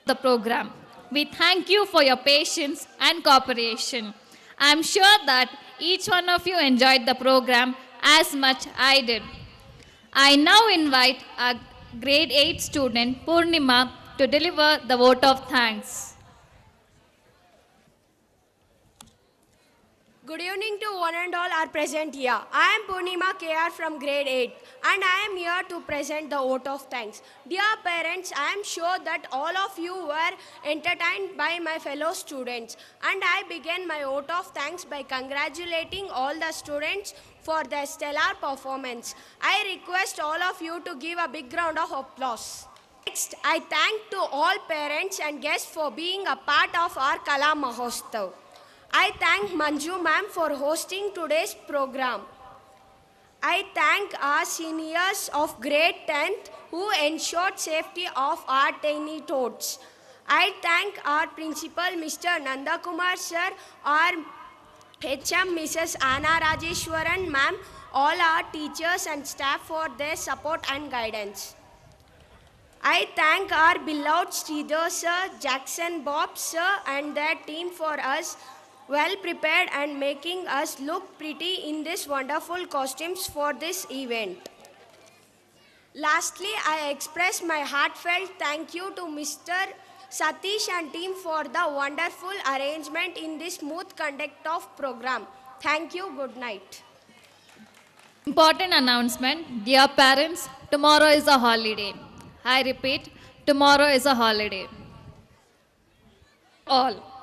the program. We thank you for your patience and cooperation. I am sure that each one of you enjoyed the program as much I did. I now invite our grade 8 student Purnima to deliver the vote of thanks. Good evening to one and all are present here. I am Purnima KR from grade 8 and I am here to present the vote of thanks. Dear parents, I am sure that all of you were entertained by my fellow students, and I begin my vote of thanks by congratulating all the students for their stellar performance. I request all of you to give a big round of applause. Next, I thank to all parents and guests for being a part of our Kala Mahotsav. I thank Manju ma'am for hosting today's program. I thank our seniors of grade 10th who ensured safety of our tiny tots. I thank our principal Mr. Nandakumar sir, our HM Mrs. Anna Rajeshwaran ma'am, all our teachers and staff for their support and guidance. I thank our beloved Sridhar sir, Jackson Bob sir and their team for us well prepared and making us look pretty in these wonderful costumes for this event. Lastly, I express my heartfelt thank you to Mr. Satish and team for the wonderful arrangement in this smooth conduct of program. Thank you. Good night. Important announcement. Dear parents, tomorrow is a holiday. I repeat, tomorrow is a holiday. All.